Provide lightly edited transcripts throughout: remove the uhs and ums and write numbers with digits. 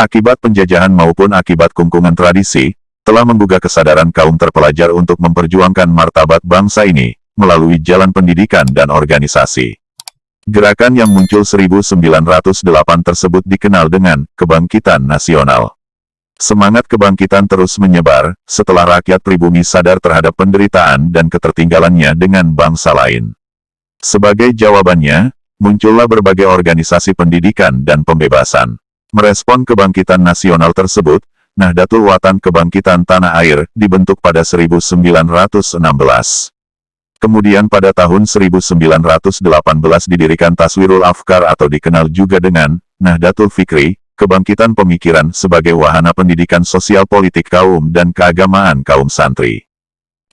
Akibat penjajahan maupun akibat kungkungan tradisi, telah menggugah kesadaran kaum terpelajar untuk memperjuangkan martabat bangsa ini, melalui jalan pendidikan dan organisasi. Gerakan yang muncul 1908 tersebut dikenal dengan Kebangkitan Nasional. Semangat kebangkitan terus menyebar, setelah rakyat pribumi sadar terhadap penderitaan dan ketertinggalannya dengan bangsa lain. Sebagai jawabannya, muncullah berbagai organisasi pendidikan dan pembebasan. Merespon kebangkitan nasional tersebut, Nahdlatul Watan Kebangkitan Tanah Air dibentuk pada 1916. Kemudian pada tahun 1918 didirikan Taswirul Afkar atau dikenal juga dengan Nahdlatul Fikri, Kebangkitan Pemikiran sebagai wahana pendidikan sosial politik kaum dan keagamaan kaum santri.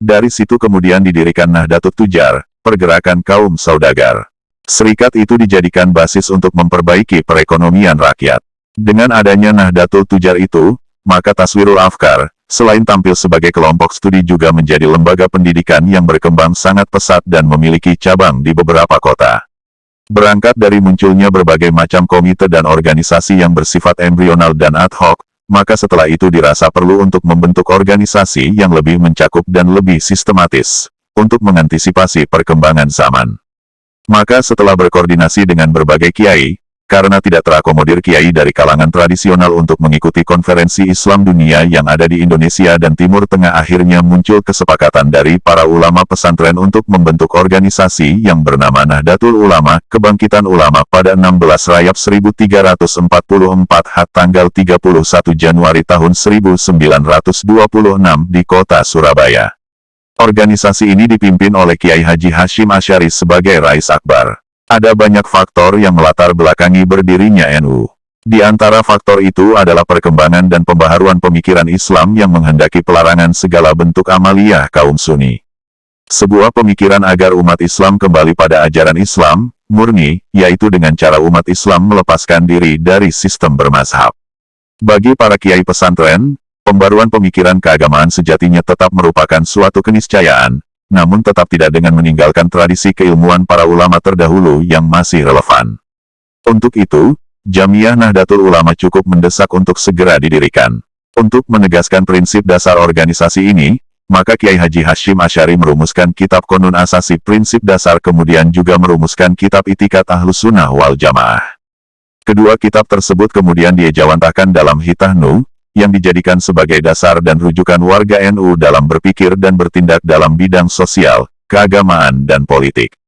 Dari situ kemudian didirikan Nahdlatul Tujar, pergerakan kaum saudagar. Serikat itu dijadikan basis untuk memperbaiki perekonomian rakyat. Dengan adanya Nahdlatul Tujar itu, maka Taswirul Afkar, selain tampil sebagai kelompok studi juga menjadi lembaga pendidikan yang berkembang sangat pesat dan memiliki cabang di beberapa kota. Berangkat dari munculnya berbagai macam komite dan organisasi yang bersifat embryonal dan ad hoc, maka setelah itu dirasa perlu untuk membentuk organisasi yang lebih mencakup dan lebih sistematis, untuk mengantisipasi perkembangan zaman. Maka setelah berkoordinasi dengan berbagai kiai, karena tidak terakomodir kiai dari kalangan tradisional untuk mengikuti konferensi Islam dunia yang ada di Indonesia dan Timur Tengah, akhirnya muncul kesepakatan dari para ulama pesantren untuk membentuk organisasi yang bernama Nahdlatul Ulama, Kebangkitan Ulama pada 16 Rajab 1344 tanggal 31 Januari tahun 1926 di kota Surabaya. Organisasi ini dipimpin oleh Kiai Haji Hashim Asy'ari sebagai Rais Akbar. Ada banyak faktor yang melatar belakangi berdirinya NU. Di antara faktor itu adalah perkembangan dan pembaharuan pemikiran Islam yang menghendaki pelarangan segala bentuk amaliyah kaum Sunni. Sebuah pemikiran agar umat Islam kembali pada ajaran Islam murni, yaitu dengan cara umat Islam melepaskan diri dari sistem bermazhab. Bagi para kiai pesantren, pembaruan pemikiran keagamaan sejatinya tetap merupakan suatu keniscayaan, namun tetap tidak dengan meninggalkan tradisi keilmuan para ulama terdahulu yang masih relevan. Untuk itu, Jamiah Nahdlatul Ulama cukup mendesak untuk segera didirikan. Untuk menegaskan prinsip dasar organisasi ini, maka Kiai Haji Hashim Asy'ari merumuskan kitab Qonun Asasi Prinsip Dasar, kemudian juga merumuskan kitab Itiqad Ahlus Sunnah wal Jamaah. Kedua kitab tersebut kemudian diejawantahkan dalam Hitah Nu, yang dijadikan sebagai dasar dan rujukan warga NU dalam berpikir dan bertindak dalam bidang sosial, keagamaan dan politik.